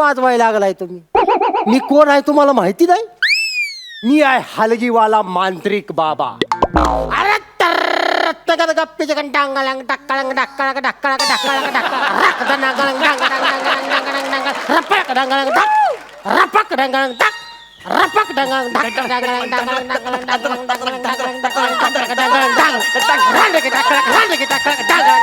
वाजवायला लागलाय तुम्ही? मी कोण आहे तुम्हाला माहिती नाही? मी आहे हलगीवाला मांत्रिक बाबा. अरे तर गप्पी जगन डांगळंग डक्कळंग डक्कळंग डक्कळंग डक्कळंग डक्कळंग रक डांगळंग डांगळंग डांगळंग डांगळंग डांगळंग रपक डांगळंग डक रपक डांगळंग डक रपक डांगळंग डक डांगळंग डांगळंग डांगळंग डांगळंग डांगळंग डांगळंग डांगळंग डांगळंग डांगळंग रांडे की डक्कळंग रांडे की डक्कळंग डांगळंग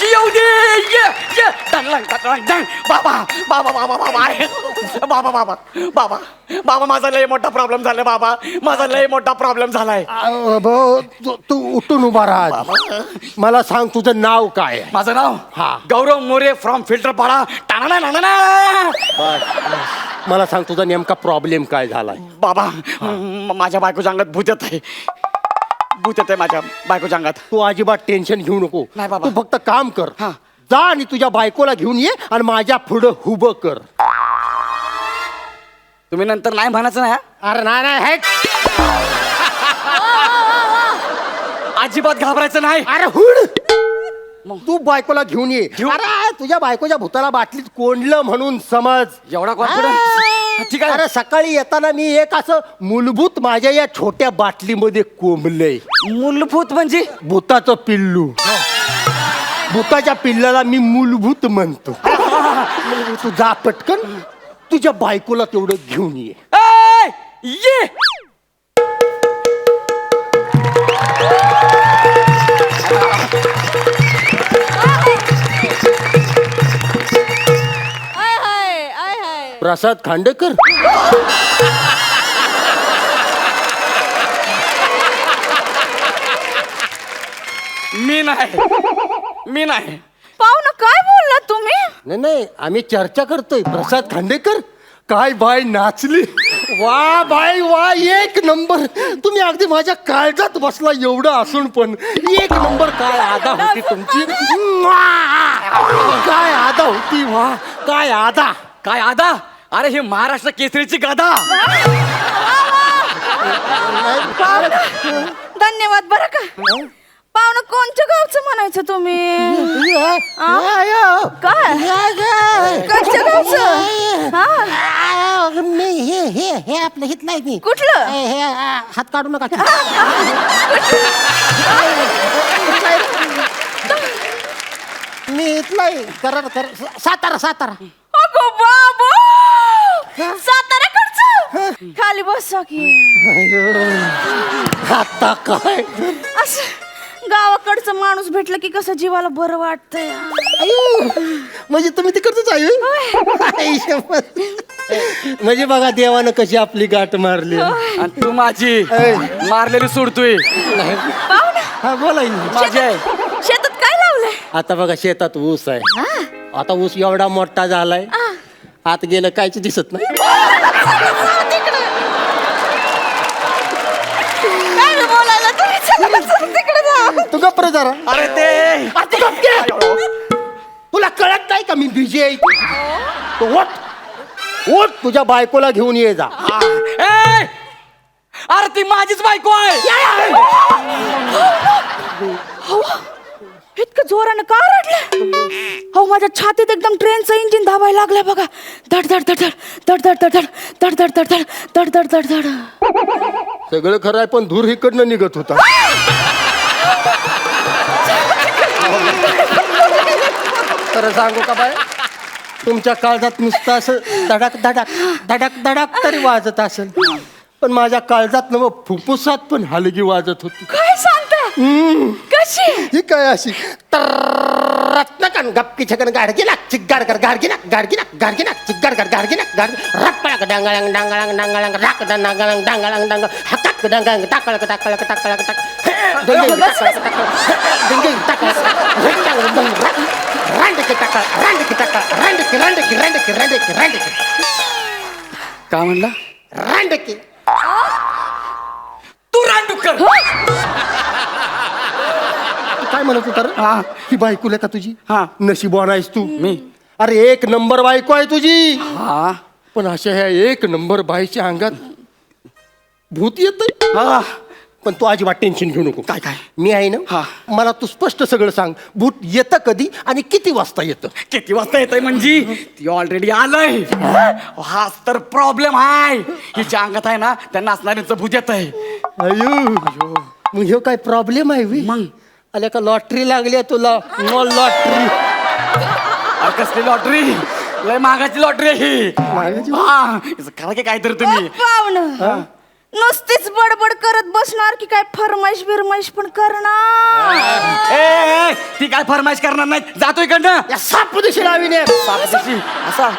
येऊ दे ये ये डंगलंग डंगलंग डंग बाबा बाबा बाबा बाबा अरे बाबा बाबा बाबा बाबा माझा लय मोठा प्रॉब्लेम झाला बाबा माझा लय मोठा प्रॉब्लेम झालाय. तू उठून उभा राहा. मला सांग तुझं नाव काय आहे? माझं नाव हा. गौरव मोरे फ्रॉम फिल्टर पाडा टाणा नाणा. मला सांग तुझा नेमका प्रॉब्लेम काय झालाय? बाबा माझ्या बायकोच्या अंगात भूत येत आहे. भूत येत आहे माझ्या बायकोच्या अंगात. तू अजिबात टेन्शन घेऊ नको. नाही बाबा. तू फक्त काम कर. हा. जा आणि तुझ्या बायकोला घेऊन ये आणि माझ्या पुढं उभं कर. तुम्ही नंतर नाही म्हणायचं ना. अरे नाही हेट. अजिबात घाबरायचं नाही. अरे हुड. तू बायकोला घेऊन ये. अरे तुझ्या बायकोच्या भूताला बाटलीत कोंडलं म्हणून समज. एवढा कॉन्फिडन्स? ठीक आहे. अरे सकाळी येताना मी एक असं मूलभूत माझ्या या छोट्या बाटलीमध्ये कोंबलंय. मूलभूत म्हणजे भूताचं पिल्लू. भूताच्या पिल्लाला मी मूलभूत म्हणतो. तू जा पटकन तुझ्या बायकोला तेवढं घेऊन ये. ए, ये प्रसाद खांडेकर. मी नाही मी नाही. पाहुणं काय बोलला तुम्ही? नाही नाही आम्ही चर्चा करतोय. प्रसाद खांडेकर काय बाय नाचली. वा बाय वा एक नंबर. तुम्ही अगदी माझ्या काळजात बसला एवढं असून पण एक नंबर. काय आदा होती तुमची. काय आदा होती. वा काय आदा. काय आदा. अरे हे महाराष्ट्र केसरीची गादा. धन्यवाद बरं का. पाहुणं कोणत्या गावचं म्हणायचं तुम्ही? काय कोणत्या गावचं? हा मी हे आपलं हितलं आहे मी. कुठलं? हे हात काढू नका. मी इथलं आहे. सातारा सातारा. अगो बाबा साताऱ्याकडचं. खाली बसा की. आता काय असं गावाकडचं माणूस भेटलं की कसं जीवाला बरं वाटतंय. म्हणजे तुम्ही तिकडच आहे. म्हणजे बघा देवानं कशी आपली गाठ मारली. आणि तू माझी मारलेली सोडतोय. पाहुणं हा बोला की. माझी आहे. शेतात काय लावलंय? आता बघा शेतात ऊस आहे. आता ऊस एवढा मोठा झालाय आत गेलं कायच दिसत नाही. काय बोलायला तुम्ही? तिकडे जा. तू गप्प रे जरा. अरे ते तुला कळत नाही का मी बिझी आहे. तो ओट ओट तुझ्या बायकोला घेऊन ये जा. ए, अरे ती माझीच बायको आहे. इतकं जोरानं का रडलं? हो माझ्या छातीत एकदम ट्रेनचं इंजिन धावायला लागलं बघा. धड धड धड धड धड धड धड धड धड धड धड धड धड धड. सगळं खरं आहे पण धूर इकडनं निघत होता. खरं सांगू का बाय तुमच्या काळजात नुसतं असं धडक धडक धडक धडक तरी वाजत असेल पण माझ्या काळजात न फुफ्फुसात पण हलगी वाजत होती. काय सांगता? कशी? ही काय अशी रत्नकन गप्पी छकन गाडगिना चिग्गाड कर गाडगिना गाडगिना गाडगिना चिग्गाड कर गाडगिना गाड रप्पळक डांगळंग डांगळंग डांगळंग राक डांगळंग डांगळंग डांग हकक डांगळंग टाकळक टाकळक टाकळक टाक डिंग टाकळक रांडकी टाकळ रांडकी टाकळ रांडकी रांडकी रांडकी रांडकी रांडकी. काय म्हणला? रांडकी. तू रांडुकर. काय म्हणत होता रे? हा. ही बायको आहे का तुझी? हा. नशीबवान आहेस तू. मी? अरे एक नंबर बायको आहे तुझी. हा. पण अशा ह्या एक नंबर बाईच्या अंगात भूत येत. हा. पण तू अजिबात टेन्शन घेऊ नको. काय काय? मी आहे ना. हा. मला तू स्पष्ट सगळं सांग. भूत येतं कधी आणि किती वाजता येतं? किती वाजता येतंय म्हणजे ती ऑलरेडी आलंय. हाच तर प्रॉब्लेम आहे. हिच्या अंगात आहे ना त्या नाचणाऱ्यांचं भूत येत आहे. अयो मग ह्यो काय प्रॉब्लेम आहे बी? मग आल्या का लॉटरी लागली आहे तुला? No lottery. कसली लॉटरी? लय महागाची लॉटरी आहे ही. महागाची? हा, हिचं करा की काहीतरी तुम्ही. पाहुणं नुसतीच बडबड करत बसणार की काय फरमाईश बिरमाईश पण करणार? ए, ती काय फरमाईश करणार नाही. जातो इकडनं. या सापदिशी लावीने सापशीची. असा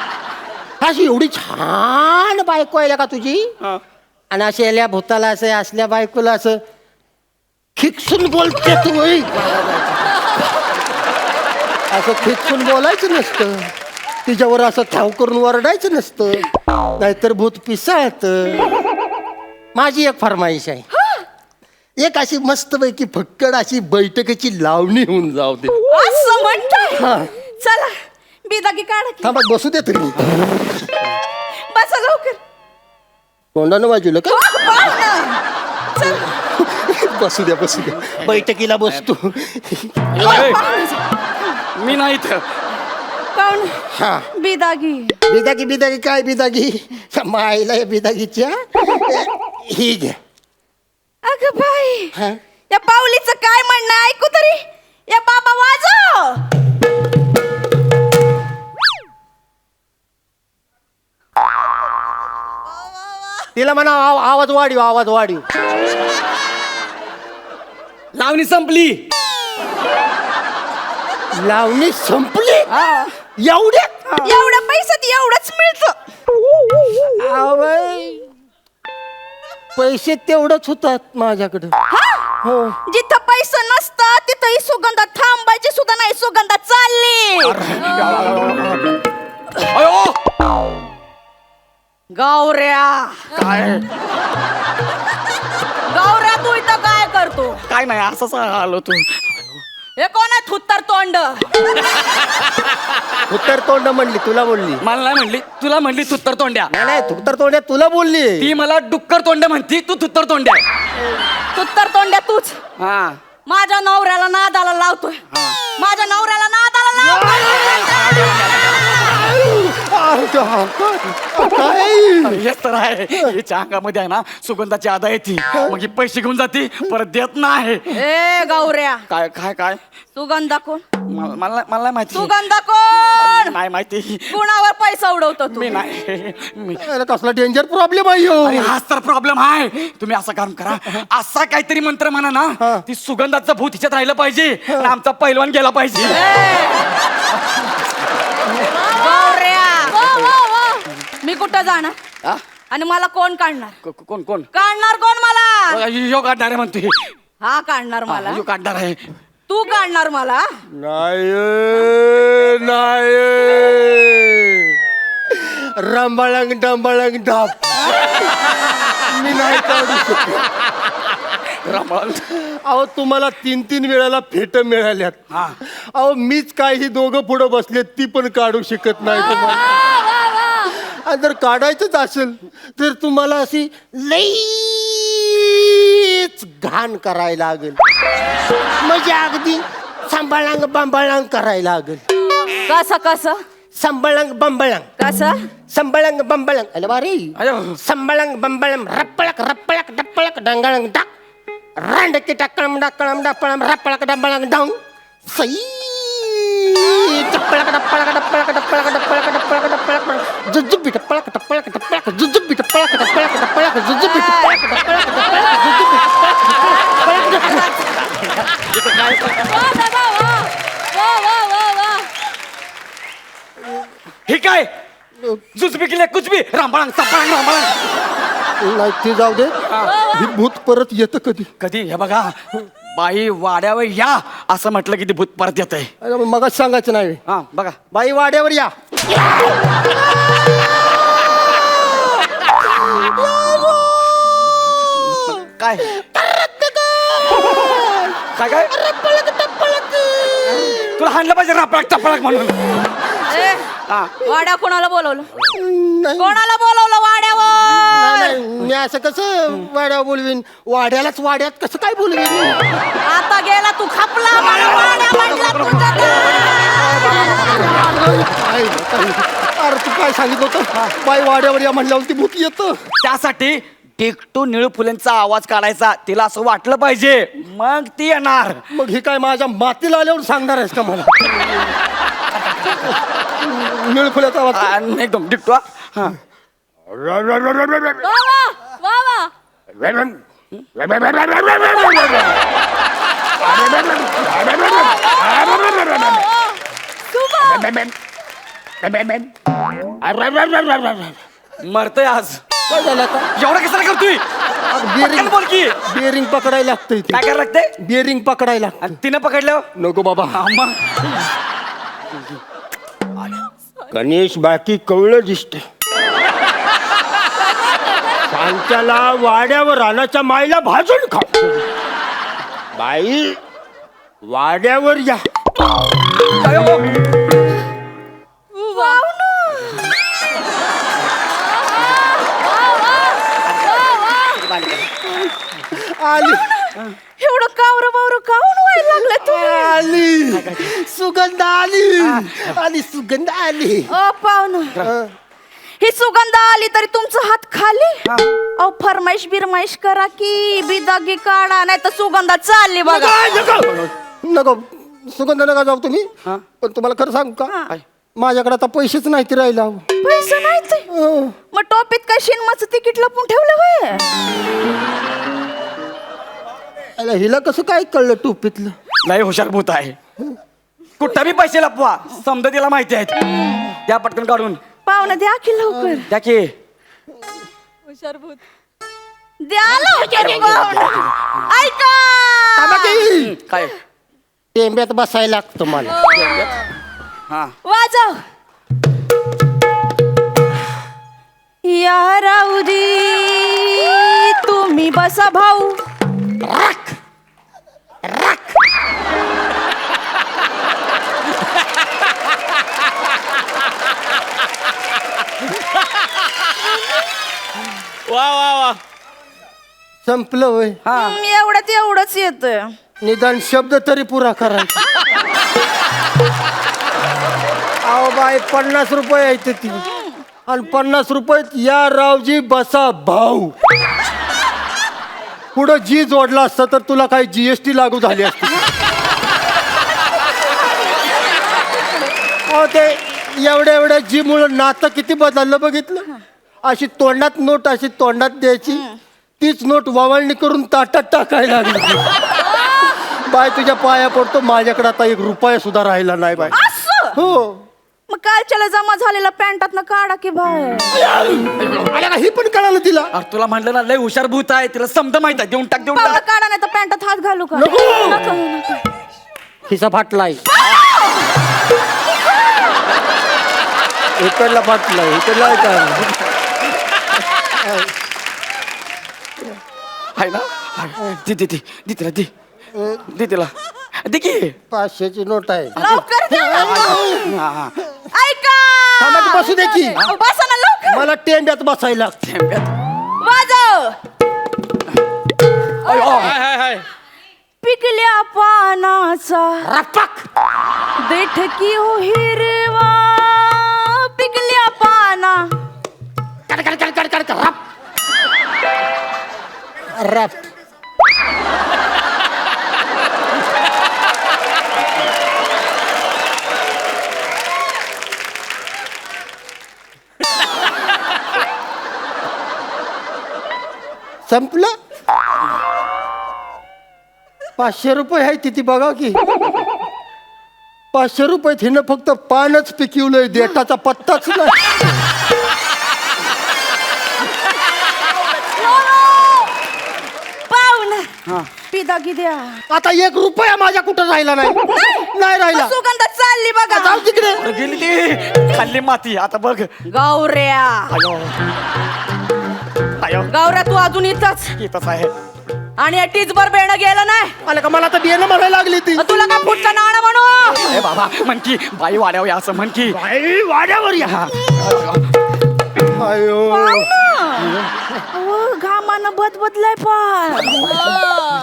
अशी एवढी छान बायको आहे का तुझी? आणि अशी आल्या भूताला असं असल्या बायकोला असं खिकसून बोलते तू होय. असं खिकसून बोलायचं नसतं. तिच्यावर असं ठाव करून वरडायचं नसतं, नाहीतर भूत पिसाळत. माझी एक फरमाईश आहे. एक अशी मस्तपैकी फक्कड अशी बैठकीची लावणी होऊन जाऊ दे. असं म्हणताय? हा. चला बिदागी काढा की. थांबा बसू दे तरी. बसा लवकर. तोंडानं बाजूला का? पाहुणं, चला. बसू द्या बैठकीला बसतो. मी नाही इथं. पाहुणं, हा. बिदागी. बिदागी काय बिदागी? मायला या बिदागीच्या ही घ्या. अगं बाई, हा? या पाऊलीचं काय म्हणणं आहे? ऐकू तरी. या बाबा वाजव. तिला म्हणा आवाज वाढीव आवाज वाढीव. लावणी संपली. लावणी संपली एवढ्यात? एवढ्या पैशात एवढंच मिळतं. पैसे तेवढंच होतात माझ्याकडे. हो. जिथं पैसा नसतं तिथं सुगंधा थांबायची सुद्धा नाही. सुगंधा चालली. अयो गौऱ्या, काय गौऱ्या तू इथं काय करतो? काय नाही असंच आलो तू. हे कोण आहे थुत्तर तोंड? उत्तर तोंड म्हणली तुला बोलली? मला नाही म्हणली, तुला म्हणली तुत्तर तोंड्या. नाही उत्तर तोंड तुला बोलली. ती मला डुक्कर तोंड्या म्हणती, तू तुत्तर तोंड्या. थुत्तर तोंड्या तूच. हा माझ्या नवऱ्याला नादाला लावतोय. माझ्या नवऱ्याला नादाला लावतोय. हेच तर आहे. हिच्या अंगामध्ये आहे ना सुगंधाची आदा येते. मग ही पैसे घेऊन जाते परत देत नाही. ए गौऱ्या, काय काय काय सुगंधा कोण? मला नाही माहिती. सुगंधा कोण? नाही माहिती. कुणावर पैसा उडवतो तू? मी नाही. मी कसला डेंजर प्रॉब्लेम आहे ह्यो. अरे हाच तर प्रॉब्लेम आहे. तुम्ही असं काम करा, असा काहीतरी मंत्र म्हणा ना, ती सुगंधाचं भूत हिच्यात राहिलं पाहिजे आणि आमचा पैलवान गेला पाहिजे. गौऱ्या, मी कुठं जाणार आणि मला कोण काढणार? कोण कोण काढणार कोण मला? यो काढणार आहे म्हणते. हा काढणार मला. यो काढणार आहे. तू काढणार मला? नाही रंबाळंग डंबाळंग डाप. मी नाही काढू शकत. रमण. अहो तुम्हाला 3 वेळाला फेट मिळाल्यात. अहो मीच काय ही दोघं पुढं बसलेत ती पण काढू शकत नाही तुम्हाला. आणि जर काढायचंच असेल तर तुम्हाला अशी लईच घाण करायला लागेल. म्हणजे अगदी सांभाळांग बांबाळांग करायला लागेल. कसं कसं? संबळंग बंबळंग. कसं? संबळंग बंबळंग. अरे बारे. अयो. संबळंग बंबळंग रप्पळक रप्पळक डप्पळक डंगळंग डाक रांडकी टाकळम डाकळम डापळम रप्पळक डंबळंग डाऊन सई टप्पळक डप्पळक डप्पळक डप्पळक डप्पळक डप्पळक डप्पळक जुजुबी टप्पळक टप्पळक टप्पळक जुजुबी टप्पळक टप्पळक टप्पळक जुजुबी टप्पळक टप्पळक टप्पळक जुजुबी हे काय जुजबी केले कुचबी रामबाळांग सापळांग रामबाळांग. नाही ते जाऊ दे. ही भूत परत येतं कधी? कधी हे बघा, बाई वाड्यावर या असं म्हटलं की ते भूत परत येत आहे. मगच सांगायचं नाही. हा बघा, बाई वाड्यावर या. काय काय काय तुला हाणलं पाहिजे रापळक टपळक म्हणून. ए, हा. वाड्या कोणाला बोलवलं? नाही कोणाला बोलवलं वाड्यावर? नाही, मी असं कसं वाड्या बोलवीन, वाड्यालाच वाड्यात कसं काय बोलवीन? आता गेला तू खपला मला वाड्या म्हटला तुझं अरे तू काय सांगितलं होतं बाई वाड्यावर या म्हणल्यावर ती भूत येतं. त्यासाठी टिकटू निळू फुलेंचा आवाज काढायचा, तिला असं वाटलं पाहिजे, मग ती येणार. मग हे काय माझ्या मातीला आल्यावर सांगणार आहेस का मला? निळफुल्याचा आवाज. एकदम टिकटू हा. हा. वा वा वा वा मरतय आज. काय झालं आता? एवढं कशाला करतोय? पटकन बोल की. बिअरिंग पकडायला लागतंय ते. काय करायला लागतंय? बिअरिंग पकडायला लागतं. आणि तिनं पकडलं नको बाबा. मग गणेश बाकी कवळं दिसते. सांच्याला वाड्यावर रानाच्या माईला भाजून खा. बाई वाड्यावर या. आली एवढं कावर बावर काऊन व्हायला लागलं तू? आली सुगंध आली. आली सुगंध आली. ओ पाहुणं, ही सुगंध आली तरी तुमचा हात खाली. अहो फरमाईश बिरमाईश करा की बिदागी काढा, नाही तर सुगंधा चालली बघा. नको सुगंध नका जाऊ तुम्ही. पण तुम्हाला खरं सांगू का, माझ्याकडे आता पैसेच नाही ते राहिला. पैसे नाही ते मग टोपीत काय शिनमाचं तिकीट लपून ठेवलं होय? अरे हिला कसं काय कळलं टोपीतलं? लय हुशार भूत आहे. कुठं बी पैसे लपवा, समजा तिला माहिती आहेत. त्या पटकन काढून पाहुणं द्या की लवकर. द्या की. द्या लवकर पाहुणं. ऐका काय टेंब्यात बसायला लागतं मला. हा वाजव. या राऊदी तुम्ही बसा भाऊ. वा वा वा. संपलं होय. एवढ्यात एवढंच येत. निदान शब्द तरी पुरा करायचा. अहो बाई 50 रुपये आहेत ती, आणि 50 रुपयात या रावजी बसा भाऊ. पुढं जी जोडला असता तर तुला काही GST लागू झाली असती. अहो ते एवढ्या जी मुळे नातं किती बदललं बघितलं. अशी तोंडात नोट अशी तोंडात द्यायची, तीच नोट वावळणी करून ताटात टाकायला लागली. बाय तुझ्या पाया पडतो, माझ्याकडे आता 1 रुपया सुद्धा राहिला नाही बाय. हो मग कालच्याला जमा झालेला पॅन्टात ना काढा की बाहेर. आला का ही पण कळालं तिला. अरे तुला म्हटलं ना लय हुशार भूत आहे, तिला समजा माहित आहे. देऊन टाक देऊन पाहुणं टाक. काढा नाही तर पॅन्टात हात घालू का? नको. नको, नको. खिसा फाटलाय. इकडला फाटलाय, इकडला आहे आहे ना. दे दे दे दे तिला दे दे तिला दे की. 500ची नोट आहे. लवकर द्या ना. हा, हा. ऐका थांबा की बसू दे की. अहो, बसा ना लवकर. मला टेंब्यात बसायला लागतं. वाजव. अयो. पिकल्या पानाचा बैठकी हो हिरवा. पिकल्या पाना रॅप. संपलं. 500 रुपये आहे तिथे बघा की. 500 रुपये हिनं फक्त पानच पिकवलंय, देठाचा पत्ताच नाही. पाहुणं पिदागी द्या. आता 1 रुपया माझ्या कुठं राहिला नाही. नाही राहिला. सुगंध चालली बघा. जाऊ तिकडे. गेली ती खाल्ली माती. आता बघ. गौऱ्या अयो अयो. गौऱ्या तू अजून इथंच. इथंच आहे. आणि टीचभर बेणं गेलं नाही. आलं का मला तर बियाणं म्हणायला लागली ती. मग तुला का फुटका नाणं म्हणू? ए बाबा म्हण की बाई वाड्यावर या असं म्हण की. बाई वाड्यावर या. हा. अयो पाहुणं. घामानं बदलय पण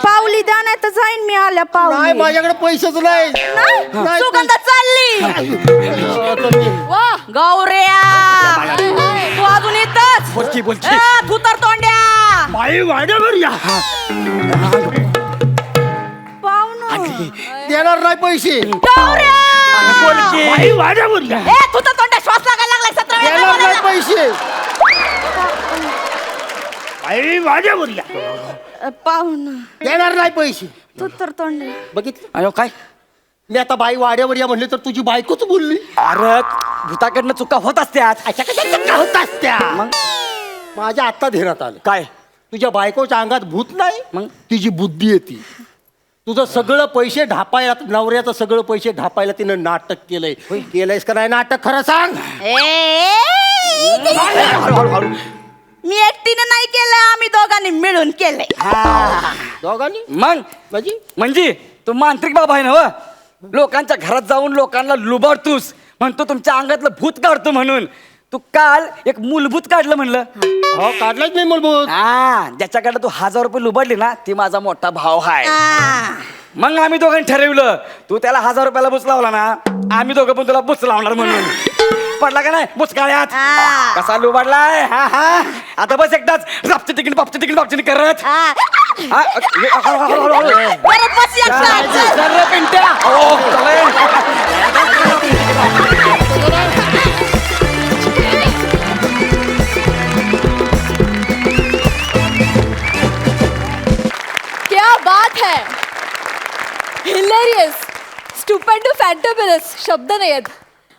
पावली द्या नाही तर जाईन मी आल्या नाही पावली माझ्याकडे पैसेच नाही नाही, सुगंधा चालली वा गौऱ्या तू अजून येतच बोलची बोलची तू तर तोंड्या बाई वाड्यावर या पाहुणं देणार नाही पैसे गौऱ्या बोलची बाई वाड्यावर या ए तू तर तोंड्या श्वास लागायला लागला 17 वेळा देणार नाही बोलायला. पैसे बाई वाड्यावर या पाहुणं देणार नाही पैसे तू तर तोंड्या बघितलं अयो काय मी आता बाई वाड्यावर या म्हणले तर तुझी बायकोच बोलली अरे भूताकडनं चुका होत असत्यात अशा कशा चक्का होतात त्या मग माझ्या आता ध्येयात आलं काय तुझ्या बायकोच्या अंगात भूत नाही मग? तिची बुद्धी येते तुझं सगळं पैसे ढापायला नवऱ्याचं सगळं पैसे ढापायला तिनं नाटक केलंयस का नाही नाटक खरं सांग हळू हळू मी एकटीने नाही केलंय आम्ही दोघांनी मिळून केलंय दोघांनी मग म्हणजे तू मांत्रिक बाबा आहे ना व? लोकांच्या घरात जाऊन लोकांना लुबाडतोस म्हणतो तुमच्या अंगातलं भूत काढतो म्हणून तू काल एक मूलभूत काढलं म्हणलं हो काढलाच नाही मूलभूत हा ज्याच्याकडे तू 1000 रुपये लुबाडली ना ती माझा मोठा भाव आहे मग आम्ही दोघांनी ठरवलं तू त्याला 1000 रुपयाला बुच लावला ना आम्ही दोघं पण तुला बुच लावणार म्हणून पडला का नाही बुचकाळ्यात कसा लुबाडलाय हा हा आता बस एकदाच रापची तिकीट करत हा, हळू, हळू, हळू, हळू. बरं, बस एकटाच. जरा पिंट्या. ओ, चालेल. क्या बात है हिलेरियस स्टुपेंडो फॅन्टॅबलस शब्द नाही आहेत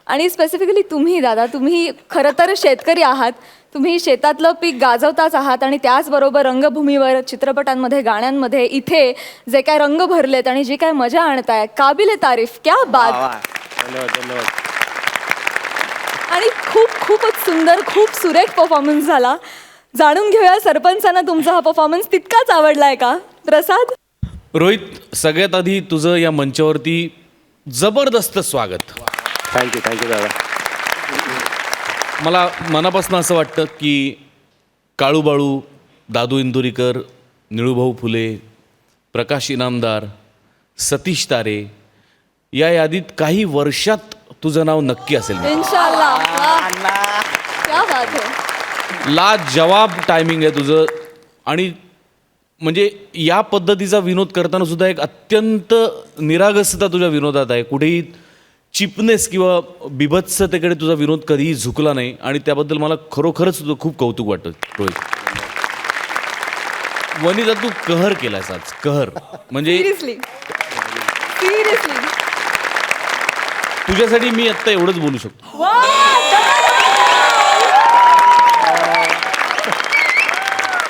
आणि स्पेसिफिकली तुम्ही दादा तुम्ही खरं तर शेतकरी आहात तुम्ही शेतातलं पीक गाजवताच आहात आणि त्याचबरोबर रंगभूमीवर चित्रपटांमध्ये गाण्यांमध्ये इथे जे काय रंग भरलेत आणि जी काय मजा आणताय काबिल तारीफ क्या बात आणि खूपच सुंदर खूप सुरेख परफॉर्मन्स झाला जाणून घेऊया सरपंचांना तुमचा हा परफॉर्मन्स तितकाच आवडलाय का प्रसाद रोहित सगळ्यात आधी तुझं या मंचावरती जबरदस्त स्वागत थँक्यू दादा मला मनापासून असं वाटतं की काळूबाळू दादू इंदुरीकर निळूभाऊ फुले प्रकाश इनामदार सतीश तारे या यादीत काही वर्षात तुझं नाव नक्की असेल इंशाल्लाह क्या बात है लाजवाब टायमिंग आहे तुझं आणि म्हणजे या पद्धतीचा विनोद करताना सुद्धा एक अत्यंत निरागसता तुझ्या विनोदात आहे कुठेही चिपनेस किंवा बिभत्सतेकडे तुझा विनोद कधीही झुकला नाही आणि त्याबद्दल मला खरोखरच तुझं खूप कौतुक वाटतं रोहित वनिता तू कहर केलास आज कहर म्हणजे सिरियसली तुझ्यासाठी मी आत्ता एवढंच बोलू शकतो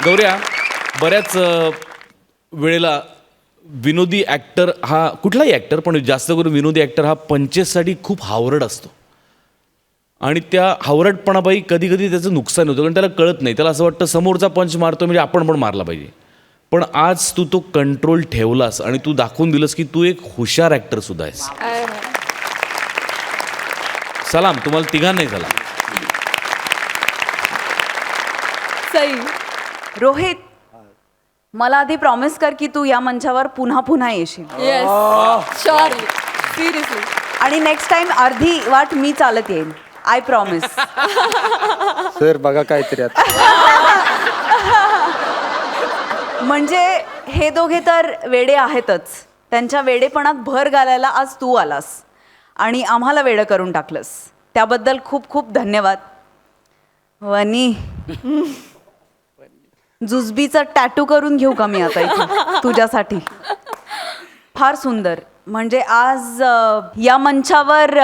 गौऱ्या बऱ्याच वेळेला विनोदी ॲक्टर हा कुठलाही ॲक्टर पण जास्त करून विनोदी ॲक्टर हा पंचेससाठी खूप हावरट असतो आणि त्या हावरटपणापायी कधी कधी त्याचं नुकसान होतं कारण त्याला कळत नाही त्याला असं वाटतं समोरचा पंच मारतो म्हणजे आपण पण मारला पाहिजे पण आज तू तो कंट्रोल ठेवलास आणि तू दाखवून दिलंस की तू एक हुशार ॲक्टर सुद्धा आहेस सलाम तुम्हाला तिघांनाही सलाम सई रोहित मला आधी प्रॉमिस कर की तू या मंचावर पुन्हा पुन्हा येशील येस शॉर्ली सिरियसली आणि नेक्स्ट टाइम अर्धी वाट मी चालत येईन आय प्रॉमिस सर बघा काहीतरी आता म्हणजे हे दोघे तर वेडे आहेतच त्यांच्या वेडेपणात भर घालायला आज तू आलास आणि आम्हाला वेडं करून टाकलंस त्याबद्दल खूप खूप धन्यवाद वनी जुजबीचा टॅटू करून घेऊ का मी आता इथे तुझ्यासाठी फार सुंदर म्हणजे आज या मंचावर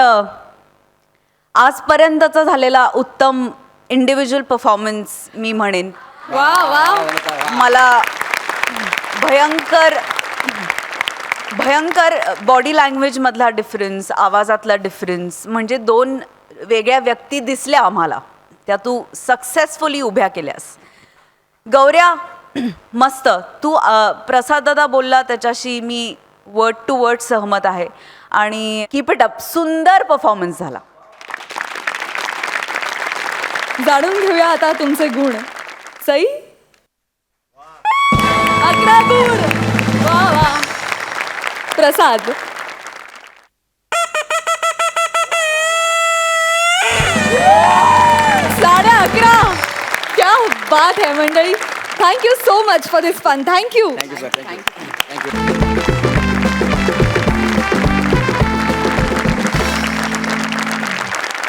आजपर्यंतचा झालेला उत्तम इंडिव्हिज्युअल परफॉर्मन्स मी म्हणेन वा वा मला भयंकर बॉडी लँग्वेजमधला डिफरन्स आवाजातला डिफरन्स म्हणजे दोन वेगळ्या व्यक्ती दिसल्या आम्हाला त्या तू सक्सेसफुली उभ्या केल्यास गौऱ्या मस्त तू प्रसाद दादा बोलला त्याच्याशी मी वर्ड टू वर्ड सहमत आहे आणि कीप इट अप सुंदर परफॉर्मन्स झाला जाणून घेऊया आता तुमचे गुण सई 11 गुण. वा वा. प्रसाद 11.5. क्या बात है मंडळी. Thank you so much for this fun. Thank you. Thank you sir thank you.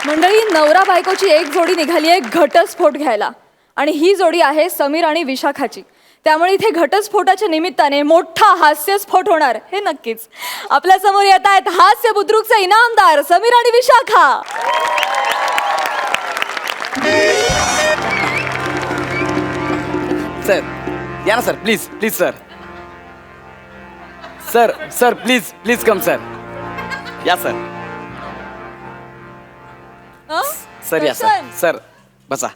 मंडळी, नवरा बायकोची एक जोडी निघाली आहे घटस्फोट घ्यायला आणि ही जोडी आहे समीर आणि विशाखाची. त्यामुळे इथे घटस्फोटाच्या निमित्ताने मोठा हास्यस्फोट होणार हे नक्कीच. आपल्या समोर येत आहेत हास्य बुद्रुकचे इनामदार समीर आणि विशाखा. सर या ना sir please please sir sir sir please please come sir या सर हं? सर या सर दर्शन. सर बसा.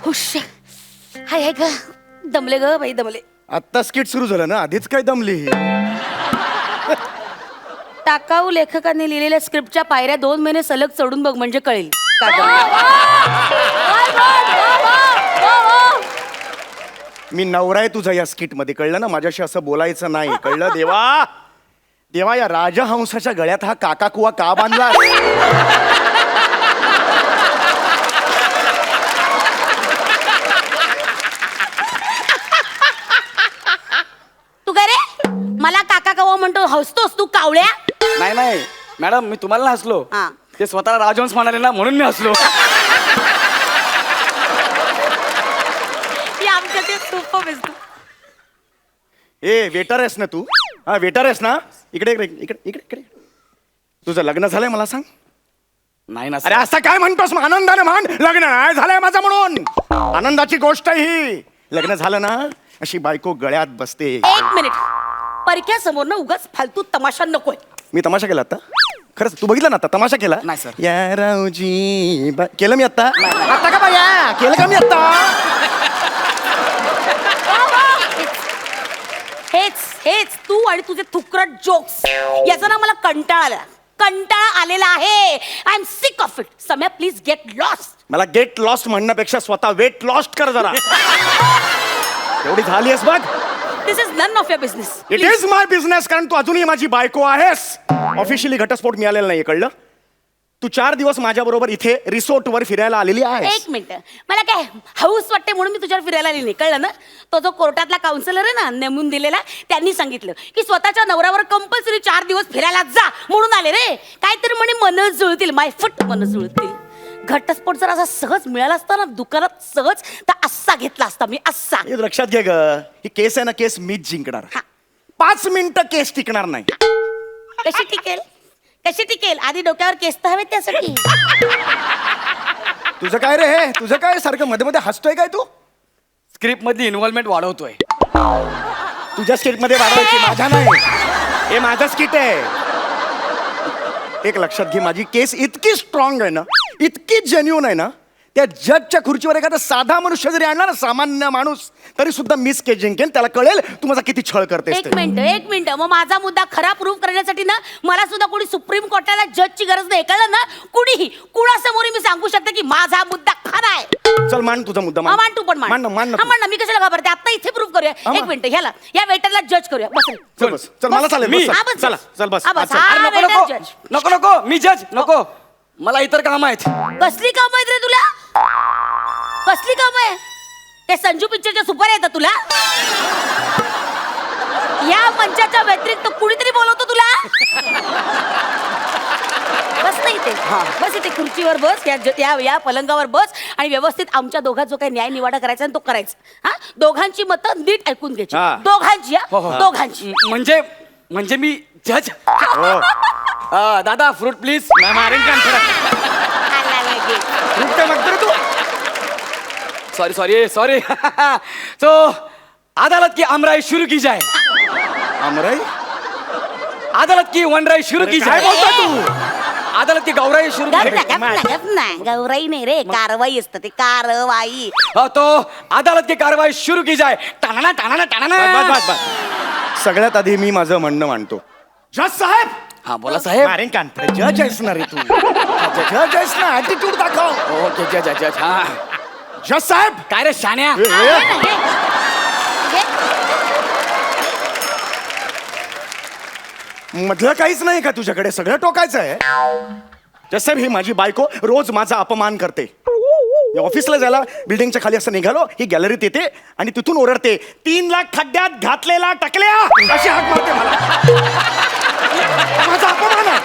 हुश. हाय हाय ग दमले ग बाई दमले. आत्ता स्किट सुरू झालं ना, आधीच काय दमली. टाकाऊ लेखकांनी लिहिलेल्या स्क्रिप्टच्या पायऱ्या 2 महिने सलग चढून बघ म्हणजे कळेल. मी नवरा आहे तुझा या स्किट मध्ये, कळलं ना. माझ्याशी असं बोलायचं नाही, कळलं. देवा देवा, या राजहंसाच्या गळ्यात हा काका कुवा का बांधला. तू काय रे मला काका कवा म्हणतो, हसतोस तू कावळ्या. नाही नाही मॅडम मी तुम्हाला नाही हसलो. हा. ते स्वतःला राजहंस म्हणाले ना म्हणून मी हसलो. ही आमच्या ते superb आहेस तू. ए वेटर आहेस ना तू. हा वेटर आहेस ना. इकडे इकडे इकडे इकडे इकडे. तुझं लग्न झालंय मला सांग. नाही ना अरे सर. असं काय म्हणतोस मग, आनंदाने म्हण. लग्न नाही झालंय माझं म्हणून. आनंदाची गोष्ट आहे ही. लग्न झालं ना अशी बायको गळ्यात बसते. 1 मिनिट परक्या समोर ना उगाच फालतू तमाशा नकोय. मी तमाशा केला आता. खरंच तू बघितलं ना आता तमाशा केला. नाही, सर. या रावजी केलं मी आता. आता का बाया केलं का मी आता. हेच हेच तू आणि तुझे थुकरट जोक्स याचा ना मला कंटाळा आलेला आहे. I am sick of it. Samya please get lost. मला गेट लॉस्ट म्हणण्यापेक्षा स्वतः वेट लॉस्ट कर जरा. एवढी झाली आहेस बघ. This is none of your business. It is my business, कारण तू अजूनही माझी बायको आहेस. ऑफिशियली घटस्फोट मिळालेला नाहीये, कळलं. तू 4 दिवस माझ्या बरोबर इथे रिसोर्टवर फिरायला आलेली आहेस. 1 मिनिट मला काय हाऊस वाटते म्हणून मी तुझ्यावर फिरायला आली नाही, कळलं ना. तो जो कोर्टातला काउन्सिलर आहे ना नेमून दिलेला, त्यांनी सांगितलं की स्वतःच्या नवऱ्यावर कंपल्सरी 4 दिवस फिरायला जा म्हणून आले रे. काहीतरी म्हणे मन जुळतील, माय फुट मन जुळतील. घटस्फोट जर असा सहज मिळाला असता ना दुकानात सहज, तर असा घेतला असता मी असा. हे लक्षात घे ग, ही केस आहे ना, केस मीच जिंकणार. हा. 5 मिनिटं केस टिकणार नाही. कशी टिकेल कशी टिकेल. आधी डोक्यावर केस तर हवेत त्यासाठी. तुझं काय रे हे, तुझं काय सारखं मध्ये मध्ये हसतोय काय तू. स्क्रिप्ट मधली इन्व्हॉल्वमेंट वाढवतोय. तुझ्या स्किट मध्ये वाढवायची, माझ्या नाही. हे माझं स्किट आहे. एक लक्षात घे, माझी केस इतकी स्ट्रॉंग आहे ना, इतकी जेन्युन आहे ना, त्या जजच्या खुर्चीवर एखादा साधा मनुष्य जरी आणला ना, सामान्य माणूस, तरी सुद्धा मिस केस जिंकेन. त्याला कळेल तू माझा किती छळ करतेस एक ते. मिनिट मग माझा मुद्दा खरा प्रूव्ह करण्यासाठी ना मला सुद्धा कोणी सुप्रीम कोर्टाला जजची गरज नाही, कळलं ना. कुणीही कुणासमोर मी सांगू शकते की माझा मुद्दा खरा आहे. चल मान तुझा मुद्दा. हा, मान तू पण मान मान ना हा, मान ना. मी कशाला घाबरते. आता इथे प्रूव्ह करूया. हा, 1 मिनिट ह्याला या वेटरला जज करूया. बस रे. चल बस, चल मला चालेल. मी- बस, हा, चल. बस, चला बस. चल बस. हा, बस. चल. हा. अरे नको वेटर नको जज. नको नको मी जज नको. मला इतर काम आहेत. कसली काम आहेत रे तुला. कसली काम आहे. ते संजू पिक्चरच्या सुपर येतात तुला. या मंचाच्या व्यतिरिक्त कुणीतरी बोलवतो तुला. बस नाही ते. बस इथे खुर्चीवर बस. या पलंगावर बस आणि व्यवस्थित आमच्या दोघात जो काही न्याय निवाडा करायचा तो करायचा. हा, दोघांची मतं नीट ऐकून घ्यायची. हा. दोघांची. हो, हो. दोघांची. म्हणजे मी जज. हो. दादा फ्रूट प्लीज. मारेन का आला घे. फ्रूट काय मागतो रे तू. सॉरी तो अदालत की अमराई शुरू की जाए. अमराई अदालत की वनराई शुरू की काय जाए. बोलतोय तू. अदालत की गौराई शुरू की जाए. गप ना. गौराई नाही रे, कारवाई असतं ते. कारवाई. तो अदालत की कारवाई शुरू की जाए. टाणा टाणा टाणा. बस. सगळ्यात आधी मी माझं म्हणणं मांडतो. जज साहेब हा बोला साहेब. मारेन कान जज आहेस ना रे तू जज आहेस ना ऍटिट्यूड दाखव. ओके जज जज हा. जज साहेब काय रे शाण्या. मधलं काहीच नाही का तुझ्याकडे सगळं टोकायचं आहे. जज साहेब ही माझी बायको रोज माझा अपमान करते. मी ऑफिसला जायला बिल्डिंगच्या खाली असं निघालो ही गॅलरीत येते आणि तिथून ओरडते 3 लाख खड्ड्यात घातलेला टकल्या अशी हाक मारते मला. माझा अपमान आहे.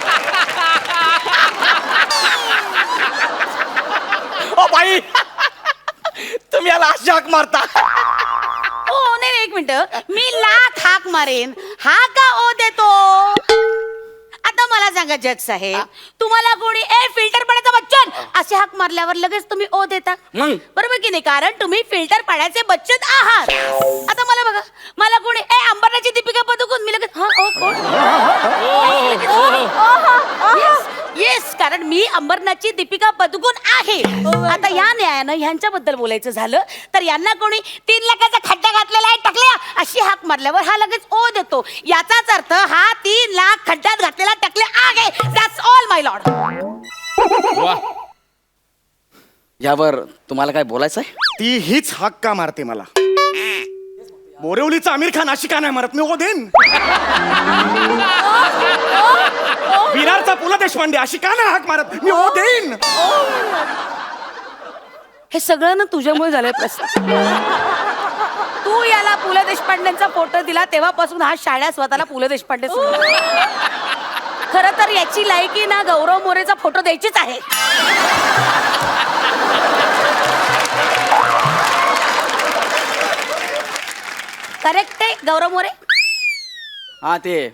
ओ बाई तुम्ही याला अशी हाक मारता. ओ नाही एक मिनिट, मी लाख हाक मारेन, हा का ओ देतो? आता मला सांगा जज साहेब, तुम्हाला कोणी ए फिल्टर पाण्याचा बच्चन असे हाक मारल्यावर लगेच तुम्ही ओ देता मग? बरोबर की नाही? कारण तुम्ही फिल्टर पाण्याचे बच्चन आहात. आता मला बघा, मला कोणी ए अंबरनाथची दीपिका पदुकोण, मी लगेच हा ओ कोण? येस, कारण मी अंबरनाथची दीपिका पदुकोण आहे. आता या न्यायानं ह्यांच्याबद्दल बोलायचं झालं तर यांना कोणी 3 लाखाचा खड्डा घातलेला आहे टकल्या अशी हाक मारल्यावर हा लगेच ओ देतो. याचाच अर्थ हा 3 लाख खड्ड्यात घातलेला टकल्या आहे. That's all my Lord. वा. यावर तुम्हाला काय बोलायचं आहे? ती हीच हाक का मारते मला? बोरिवलीचा आमिर खान अशी का नाही मारत? मी ओ देईन. विरारचा पु ल देशपांडे अशी का नाही हाक मारत? मी ओ देईन. हे सगळं ना तुझ्यामुळे झालंय प्रश्न. तू याला पु ल देशपांडेंचा फोटो दिला तेव्हापासून हा शाळा स्वतःला पु ल देशपांडे खर तर याची लायकी ना गौरव मोरेचा फोटो द्यायचीच आहे. करेक्ट आहे गौरव मोरे. हाँ ते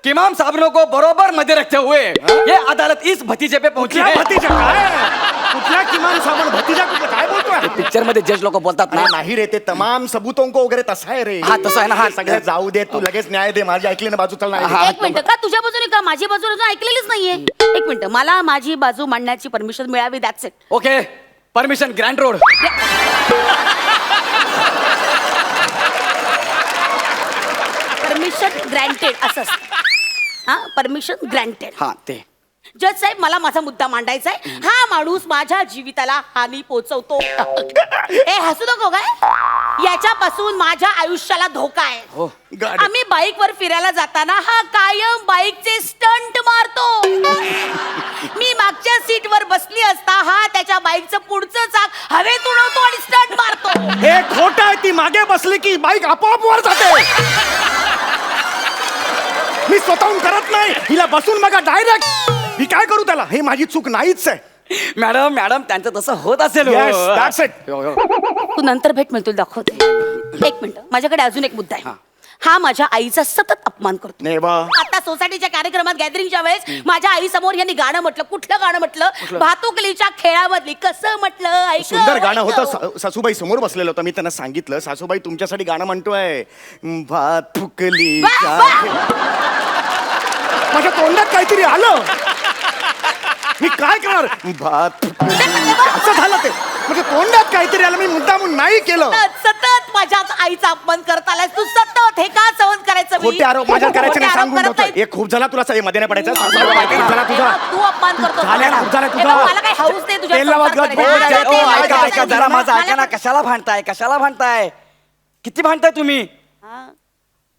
किमाम साहबों को बरोबर मध्य रखते हुए ये अदालत इस भतीजे पे पहुंची कुठला है. भतीजा काय? कुठला किमान सामान भतीजा कुठला काय बोलतोय? पिक्चर मध्ये जज लोक बोलतात ना. अरे नाही रे, ते तमाम सबूतों को वगैरे तसं आहे रे. हा, तसं आहे ना, हा. सगळं जाऊ दे, तू लगेच न्याय दे. माझी ऐकली ना बाजू, चल नाही. हा. एक मिनिट, का तुझ्या बाजूने का माझी बाजू अजून ऐकलेलीच नाहीये? एक मिनिट, मला माझी बाजू मांडण्याची परमिशन मिळावी. That's it. Okay permission grand road. Permission granted असं असतं. हा, परमिशन ग्रँटेड. हा ते जज साहेब, मला माझा मुद्दा मांडायचा आहे. हा माणूस माझ्या जीविताला हानी पोहोचवतो. ए हसू नको काय? याच्यापासून माझ्या आयुष्याला धोका आहे. हो. गाडी. आम्ही बाईकवर फिरायला जाताना हा कायम बाईकचे स्टंट मारतो. मी मागच्या सीटवर बसली असता हा त्याच्या बाईकचं पुढचं चाक हवेत उडवतो आणि स्टंट मारतो. हे खोटं आहे. ती मागे बसली की बाईक आपोआप वर जाते. मी स्वतःहून करत नाही. हिला बसून बघा डायरेक्ट. मी काय करू त्याला? हे माझी चूक नाहीच आहे. मॅडम मॅडम त्यांचं तसं होत असेल. Yes, that's it. तू नंतर भेट, मिळतो दाखवते. एक मिनिट, माझ्याकडे अजून एक मुद्दा आहे. हा माझ्या आईचा सतत अपमान करतो. नाही बा. आता सोसायटीच्या कार्यक्रमात गॅदरिंगच्या वेळेस माझ्या आई समोर यांनी गाणं म्हटलं. कुठलं गाणं म्हटलं? भातुकलीच्या खेळामधली. कसं म्हटलं? ऐक. सुंदर गाणं होतं. सासूबाई समोर बसलेलं होतं. मी त्यांना सांगितलं, सासूबाई तुमच्यासाठी गाणं म्हणतोय. भात फुकली. माझ्या तोंडात काहीतरी आलं. मी काय करणार? भात फुकली. असं झालं ते. म्हणजे तोंडात काहीतरी आलं. मी मुद्दामून नाही केलं. सतत माझ्याच आईचा अपमान करत आलाय तू. सतत हे का सहन करायचं? मी? खोटे आरोप माझ्यावर करायचे नाही खोटे आरोप सांगून करत ठेवतोय. नाही. एक खूप झाला तुला मध्ये नाही पडायचा. खूप झाला तुझा. तू अपमान करतो. झाल्या ना, खूप झाला हे तुझा. बघ, मला काही हाऊस नाही तुझ्या तेल लावत संसार गप करायचा. बोल. माझं ओ, तेल ऐका लावायचं. ऐका जरा माझं ऐका ना. मला- कशाला भांडताय? कशाला भांडताय? किती भांडताय तुम्ही? हा.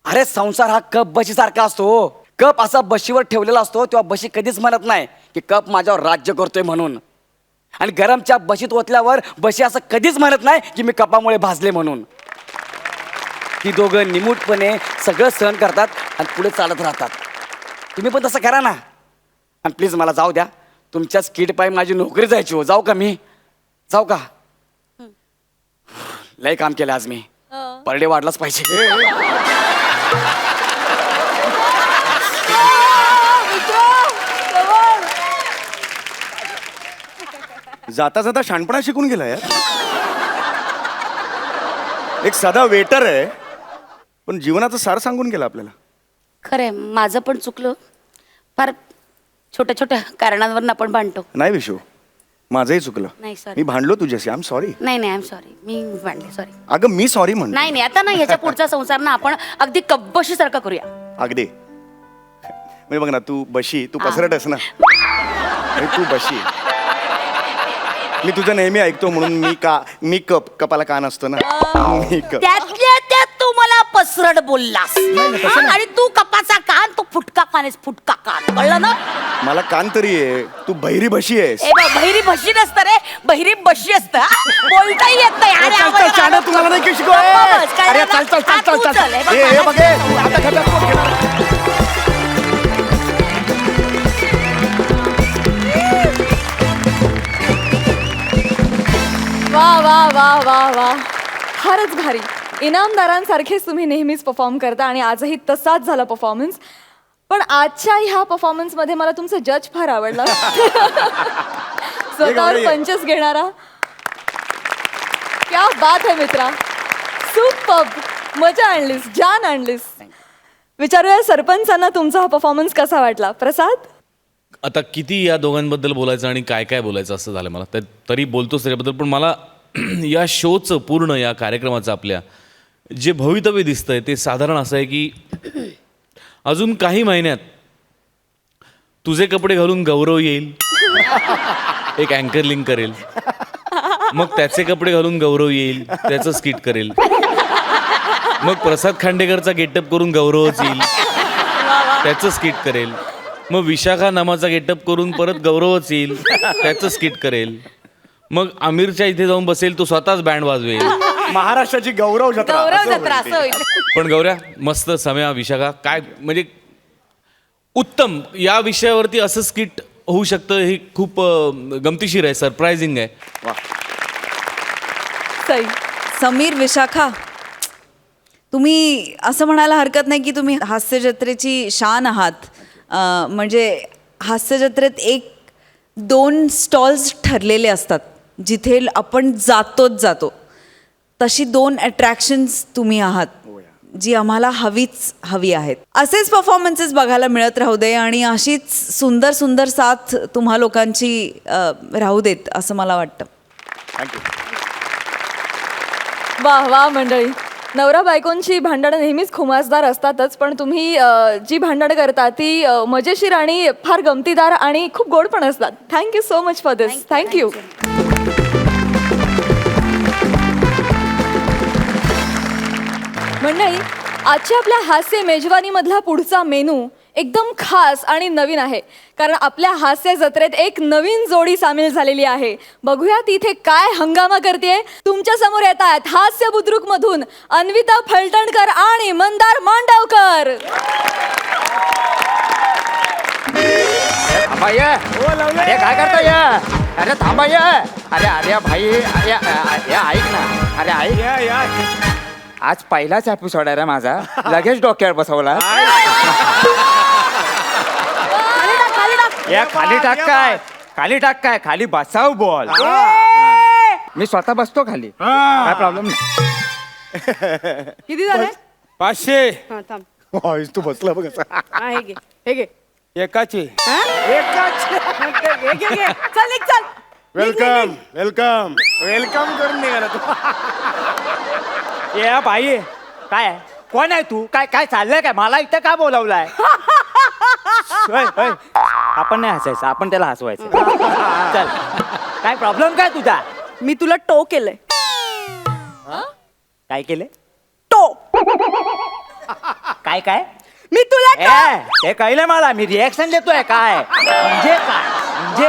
अरे संसार हा कप बशी सारखा असतो. कप असा बशीवर ठेवलेला असतो तेव्हा बशी कधीच म्हणत नाही की कप माझ्यावर राज्य करतोय म्हणून. आणि गरमच्या बशीत ओतल्यावर बशी असं कधीच म्हणत नाही की मी कपामुळे भाजले म्हणून. ती दोघं निमूटपणे सगळं सहन करतात आणि पुढे चालत राहतात. तुम्ही पण तसं करा ना. आणि प्लीज मला जाऊ द्या. तुमच्या स्किट पायी माझी नोकरी जायची हो. जाऊ का मी? जाऊ का? लय काम केलं आज मी. पर डे वाढलाच पाहिजे. जाता जाता शाणपणा शिकून गेला यार. एक साधा वेटर आहे पण जीवनाचं सार सांगून गेला आपल्याला. खरंय, माझं पण चुकलं. फार छोट्या छोट्या कारणांवर आपण भांडतो. नाही विशू, माझंही चुकलं. नाही, sorry. मी भांडलो तुझ्याशी. I am sorry. नाही नाही, आय एम सॉरी. मी भांडले, सॉरी. अगं मी सॉरी म्हणतो. नाही नाही, आता ना ह्याच्या पुढचा संसार ना आपण अगदी कब्बशी सारखा करूया. अगदी म्हणजे बघ ना तू बशी तू पसरटस ना म्हणजे तू बशी मी तुझं नेहमी ऐकतो म्हणून मी कपाला कान असतो ना मी कप त्यातल्या त्यात तू मला पसरट बोललास आणि तू कपाचा कान तो फुटका कान आहेस, फुटका कान, कळलं ना? मला कान तरी आहे तू बहिरी बशी आहेस ए बघ, बहिरी बशी नसतं रे, बहिरी बशी असतं हा? बोलताही येत नाही. अरे, चल, चल, चाणा, तुम्हाला नाही की शिकव. बस, काय अरे, झालं? चल, चल, चल, हा, तू चल, चल. हे बघ, हे मला बघ, हे. शिकव. आता खड्ड्यात कोण घेणार? वा वा वा वा वा फारच भारी. इनामदारांसारखेच तुम्ही नेहमीच परफॉर्म करता आणि आजही तसाच झाला परफॉर्मन्स. पण आजच्या ह्या परफॉर्मन्समध्ये मला तुमचं जज फार आवडला. स्वतःवर ये. पंचस घेणारा. क्या बात है मित्रा, सुपर्ब, मजा आणलीस, जान आणलीस. विचारूया सरपंचांना तुमचा हा परफॉर्मन्स कसा वाटला. प्रसाद, आता किती या दोघांबद्दल बोलायचं आणि काय काय बोलायचं असं झालं मला तरी बोलतोच त्याच्याबद्दल. पण मला या शोचं पूर्ण या कार्यक्रमाचं आपल्या जे भवितव्य दिसतंय ते साधारण असं आहे की अजून काही महिन्यात तुझे कपडे घालून गौरव येईल, एक अँकर लिंक करेल, मग त्याचे कपडे घालून गौरव येईल, त्याचं स्किट करेल, मग प्रसाद खांडेकरचा गेटअप करून गौरवच येईल, त्याचं स्किट करेल, मग विशाखा नामाचा गेटअप करून परत गौरवच येईल, त्याचं स्किट करेल, मग आमिरच्या इथे जाऊन बसेल, तो स्वतःच बँड वाजवेल. महाराष्ट्राची गौरव जत्रा गौरव असं जत्रा होईल असं ते. होईल. पण गौऱ्या मस्त, सम्या, विशाखा काय म्हणजे उत्तम. या विषयावरती असं स्किट होऊ शकतं हे खूप गमतीशीर आहे, सरप्रायझिंग आहे. सई, समीर, विशाखा, तुम्ही असं म्हणायला हरकत नाही की तुम्ही हास्य जत्रेची शान आहात. म्हणजे हास्य जत्रेत 1-2 स्टॉल्स ठरलेले असतात जिथे आपण जातोच जातो. तशी 2 अट्रॅक्शन्स तुम्ही आहात जी आम्हाला हवी आहेत. असेच परफॉर्मन्सेस बघायला मिळत राहू दे आणि अशीच सुंदर सुंदर साथ तुम्हा लोकांची राहू देत असं मला वाटतं. थँक्यू. वा वा मंडळी, नवरा बायकोंची भांडणं नेहमीच खुमासदार असतातच, पण तुम्ही जी भांडणं करता ती मजेशीर आणि फार गमतीदार आणि खूप गोड पण असतात. Thank you so much for this. Thank you. मंडळी, आजच्या आपल्या हास्य मेजवानीमधला पुढचा मेनू एकदम खास आणि नवीन आहे, कारण आपल्या हास्य जत्रेत एक नवीन जोडी सामील झालेली आहे. बघूया ती इथे काय हंगामा करते. तुमच्या समोर येत आहेत हास्य बुद्रुक मधून अन्विता फलटणकर आणि मंदार मांडवकर. अरे काय करतोय? अरे थांबा ये. अरे भाई, अरे ऐक ना. अरे ऐक, आज पहिलाच एपिसोड आहे रे माझा, लगेच डोक्यावर बसवला. या खाली टाक काय खाली बसाव बोल. मी स्वतः बसतो खाली, काय प्रॉब्लेम नाही. किती झाले? 500 हा, थांब. होयस, तू बसला बघ असा. हा, हे घे, हे घे. एकाची. हा? हे घे, घे. चल निघ, चल. वेलकम वेलकम वेलकम करून निघाला तू. ये बाई, काय कोण आहे तू? काय काय चाललंय? काय मला इथं का बोलावलाय? आपण नाही हसायचं, आपण त्याला हसवायचं. चल, काय प्रॉब्लेम काय तुझा? मी तुला टो केलंय. काय केलं? टो. काय काय? मी तुला टो. ते कळलं मला, मी रिएक्शन देतोय. काय म्हणजे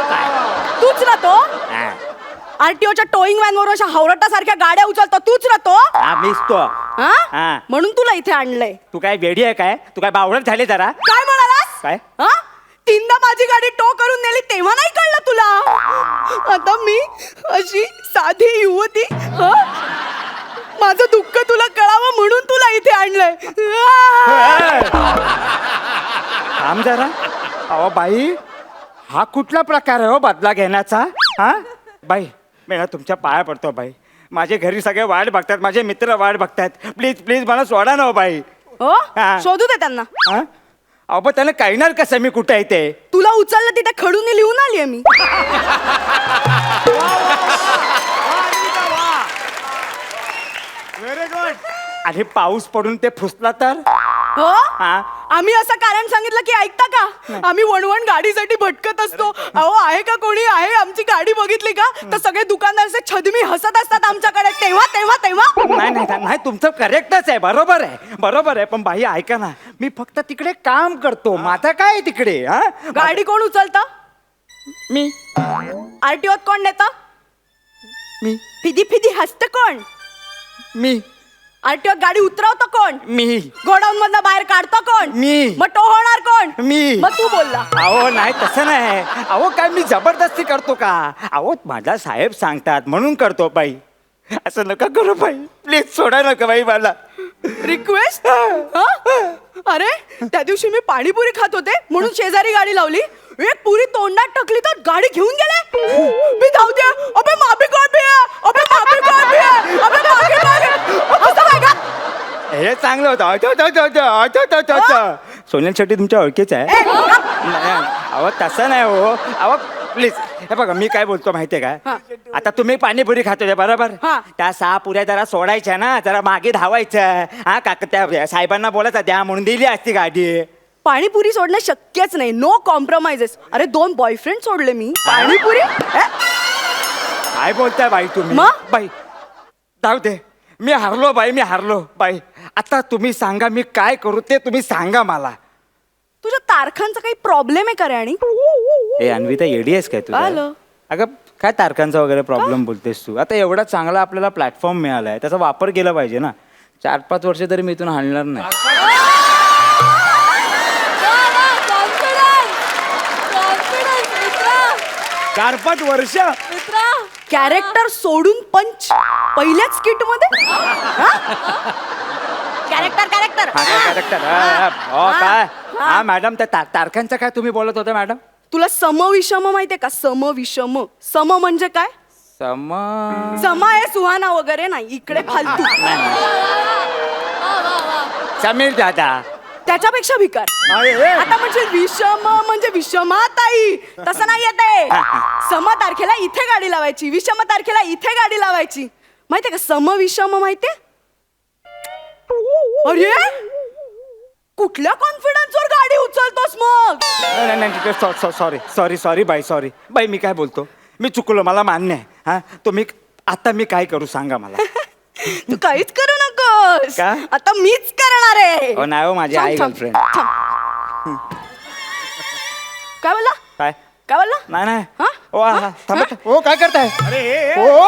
काय? तूच ना तो हा, आरटीओच्या टोईंग व्हॅन वर अशा हावरटासारख्या गाड्या उचलतो, तूच ना तो. हा, मीच तो. हा? हा. म्हणून तुला इथे आणलंय. तू काय वेडी आहे काय? तू काय बावळट झाले जरा? काय म्हणालास? काय? हा? 3दा माझी गाडी टो करून नेली तेव्हा नाही कळलं तुला? आता मी अशी साधी युवती, हा? माझं दुःख तुला कळावं म्हणून तुला इथे आणलंय. थांब जरा. अहो बाई, हा कुठला प्रकार आहे हो बदला घेण्याचा? हा बाई, मी ना तुमच्या पाया पडतो बाई. माझे घरी सगळे वाट बघतात, माझे मित्र वाट बघतात. प्लीज प्लीज मला सोडा ना हो बाई. हो, हा. शोधू दे त्यांना. हा? अहो पण त्याला कळणार कसं मी कुठे आहे ते? तुला उचललं तिथे खडून लिहून आलीये मी. Very good. आणि पाऊस पडून ते फुसला तर? हो हा. आम्ही असं कारण सांगितलं की ऐकता का आम्ही वणवण गाडीसाठी भटकत असतो अहो आहे का कोणी आहे आमची गाडी बघितली का तर सगळे दुकानदार असे छदमी हसत असतात आमच्याकडे तेव्हा तेव्हा तेव्हा नाही नाही नाही तुमचं करेक्टच आहे बरोबर आहे पण बाई ऐका ना मी फक्त तिकडे काम करतो माझं काय आहे तिकडे हा गाडी कोण उचलता मी आरटीओत कोण नेता मी फिदी फिदी हसत कोण मी आरटीओत गाडी उतरवतं कोण मी गोडाऊन मधनं बाहेर काढतो कोण मी. मग तो होणार कोण मी. मग तू बोलला अहो नाही तसं नाही अहो काय मी जबरदस्ती करतो का अहो माझा साहेब सांगतात म्हणून करतो बाई असं नका करू बाई प्लीज सोडा नका बाई मला रिक्वेस्ट अरे त्या दिवशी मी पाणीपुरी खात होते म्हणून शेजारी गाडी लावली एक पुरी तोंडात टाकली तर गाडी घेऊन गेले मी धावते अबे माफी कोण भी है अबे माफी कोण भी है अबे मागे मागे असं काय का हे चांगलं होतं सोनल शेट्टी तुमच्या ओळखीच आहे नाही, अहो तसं नाही हो अहो प्लीज हे बघा मी काय बोलतो माहितीये का आता तुम्ही पाणीपुरी खातो बरोबर हा. त्या 6 पुऱ्या जरा सोडायच्या ना जरा मागे धावायचं हा काका त्या साहेबांना बोलायचं द्या म्हणून दिली असती गाडी पाणीपुरी सोडणं शक्यच नाही नो कॉम्प्रोमाइजेस अरे 2 बॉयफ्रेंड सोडले मी पाणीपुरी काय बोलताय बाई तुम्ही मग? बाई जाऊ दे मी हारलो बाई आता तुम्ही सांगा मी काय करू ते तुम्ही सांगा मला तुझ्या तारखांचा काही प्रॉब्लेम आहे का रे आणि ए अन्विता येडी आहेस काय तुझ्या आलं. अगं काय तारखांचा वगैरे प्रॉब्लेम बोलतेस तू आता एवढा चांगला आपल्याला प्लॅटफॉर्म मिळालाय त्याचा वापर केला पाहिजे ना 4-5 वर्ष तरी मी इथून हालणार नाही चार 5 वर्ष कॅरेक्टर सोडून पंच पहिल्याच किट मध्ये कॅरेक्टर हा काय कॅरेक्टर काय हा मॅडम त्या तारखांचं काय तुम्ही बोलत होता मॅडम तुला समविषम माहितीये का समविषम सम म्हणजे काय समा आहे सुहाना वगैरे नाही इकडे फालतू समीर दादा त्याच्यापेक्षा भिकार आता म्हणजे विषम म्हणजे विषमाताई तसं नाही येते सम तारखेला इथे गाडी लावायची विषम तारखेला इथे गाडी लावायची माहितीये का सम विषम माहितीये अरे कुठल्या कॉन्फिडन्सवर गाडी उचलतोस मग सॉरी बाई मी काय बोलतो मी चुकलो मला मान्य आहे हा तुम्ही आता मी काय करू सांगा मला तू काहीच करू नकोस का? आता मीच करणार आहे हो नाही हो माझी आई थांब, गर्लफ्रेंड थांब. काय बोलला काय काय बोलला नाही हा? ओ हा? थांबा हो काय करताय अरे हो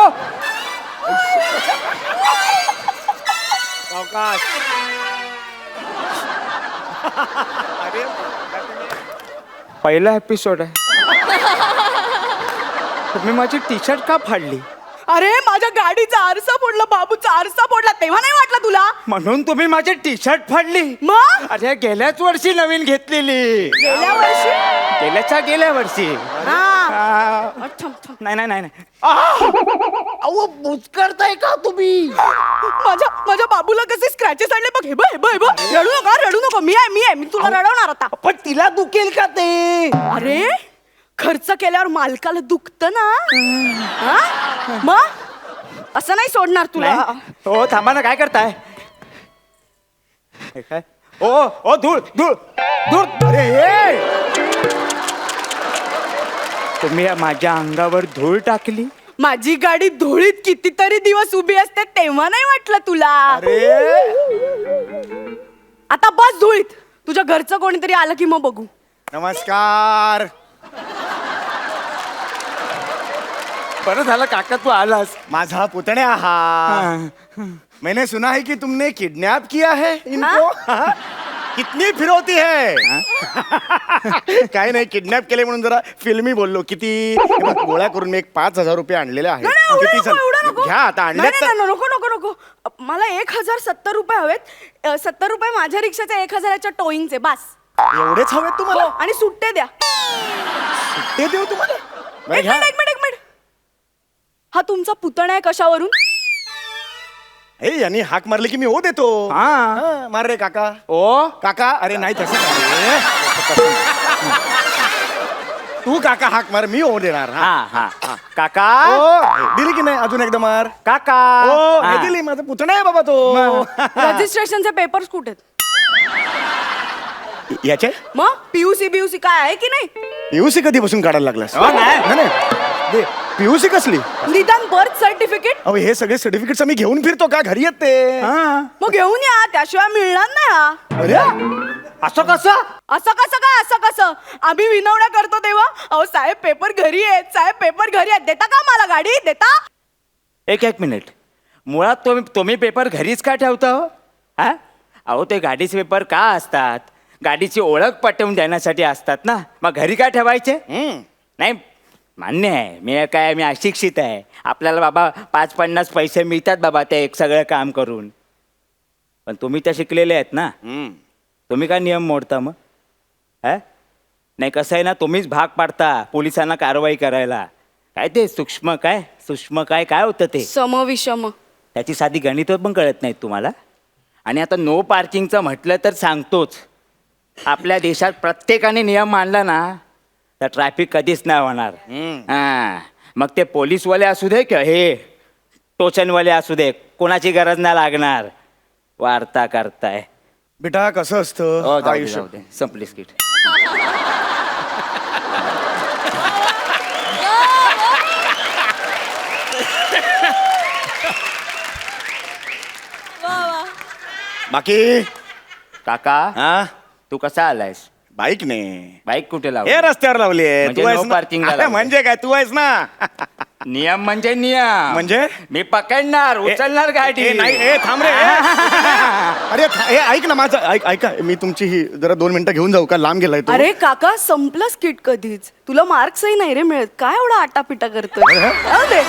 अवकाश पहिला एपिसोड आहे तुम्ही माझी टी शर्ट का फाडली अरे माझ्या गाडीचा आरसा फोडला बाबूचा आरसा फोडला तेव्हा नाही वाटला तुला म्हणून तुम्ही माझी टी शर्ट फाडली मग अरे गेल्याच वर्षी नवीन घेतलेली गेल्या वर्षी गेल्या वर्षी हा. थांब, थांब. नाही अहो बुचकरताय का तुम्ही माझ्या बाबूला कसे स्क्रॅचेस आणले बघ हे बघ रडू नको मी आहे मी तुला रडवणार आता पण तिला दुखेल का ते अरे खर्च केल्यावर मालकाला दुखत ना हा? मग असं नाही सोडणार तुला हो थांबा ना काय करताय हे काय ओ धूळ अरे तुम्ही माझ्या अंगावर धूळ टाकली माझी गाडी धुळीत कितीतरी दिवस उभी असते तेव्हा नाही वाटलं तुला आता बस धुळीत तुझ्या घरचं कोणीतरी आलं की मग बघू नमस्कार बरं झालं काका तू आलास माझा पुतण्या हा मैंने सुना है कि तुमने किडनैप किया है इनको हाँ? कितनी फिरवती है काही नाही किडनॅप केले म्हणून जरा फिल्मी बोललो किती हे बघ, गोळा करून मी एक 5,000 रुपये आणलेले आहेत किती एवढं नको. घ्या आता आणले नाही, नाही, नको मला 1,070 रुपये हवेत 70 रुपये माझ्या रिक्षाच्या 1,000च्या टोईंगचे बस एवढेच हवेत तुम्हाला आणि सुट्टे द्या ते देऊ तुम्हाला बरं, एक घ्या. मिनिट हा तुमचा पुतणा आहे कशावरून ए यांनी हाक मारली की मी हो देतो हा. मार रे काका ओ काका अरे नाही तसं नाही. तू काका हाक मार मी हो देणार हा. हा काका ओ, दिली की नाही अजून एकदा मार काका हो हे हा. दिली माझा पुतणा आहे बाबा तो रजिस्ट्रेशनचे पेपर्स कुठे आहेत? याचे मग पीयूसी बीयूसी काय आहे की नाही? पीयूसी कधीपासून काढायला लागलास? हो, नाही. नाही पीयूसी कसली? निदान बर्थ सर्टिफिकेट अहो हे सगळे सर्टिफिकेट्स मी घेऊन फिरतो का घरी येत ते? मग घेऊन या, त्याशिवाय मिळणार नाही हा. अरे असं कसं? असं कसं काय, असं कसं? आम्ही विनवण्या करतो तेव्हा अहो साहेब पेपर घरी आहेत, साहेब पेपर घरी आहेत, देता का मला गाडी देता? एक मिनिट. मुळात तुम्ही पेपर घरीच का ठेवता हो? हा? अहो ते गाडीचे पेपर का असतात? गाडीची ओळख पटवून देण्यासाठी असतात ना, मग घरी काय ठेवायचे? नाही मान्य आहे, मी अशिक्षित आहे. आपल्याला बाबा 5-50 पैसे मिळतात बाबा ते एक सगळं काम करून. पण तुम्ही तर शिकलेले आहेत ना, तुम्ही काय नियम मोडता मग? हा? नाही कसं आहे ना, तुम्हीच भाग पाडता पोलिसांना कारवाई करायला. काय ते सूक्ष्म काय होतं ते? समविषम. त्याची साधी गणितं पण कळत नाहीत तुम्हाला. आणि आता नो पार्किंगचं म्हटलं तर सांगतोच, आपल्या देशात प्रत्येकाने नियम मानला ना तर ट्रॅफिक कधीच नाही होणार. मग ते पोलीसवाले असू दे किंवा हे टोचनवाले असू दे, कोणाची गरज नाही लागणार. वार्ता करताय. बेटा कसं असतं आयुष्य? संपली स्किट. बाकी काका हा तू कसा आलायस? बाईक ने बाईक कुठे लावली? हे रस्त्यावर लावली आहे. म्हणजे तू आहेस no ना? parking ला अरे लावली. म्हणजे काय तू आहेस ना? नियम म्हणजे नियम. म्हणजे? मी पकडणार, उचलणार गाडी. ए, नाही ए थांब रे अरे ऐक ना माझं ऐका मी तुमची ही जरा 2 मिनिटं घेऊन जाऊ का? लांब गेलाय तू. अरे काका संपलं स्किट कधीच. तुला मार्क्सही नाही रे मिळत, काय एवढा आटापिटा करतोय? जाऊ दे.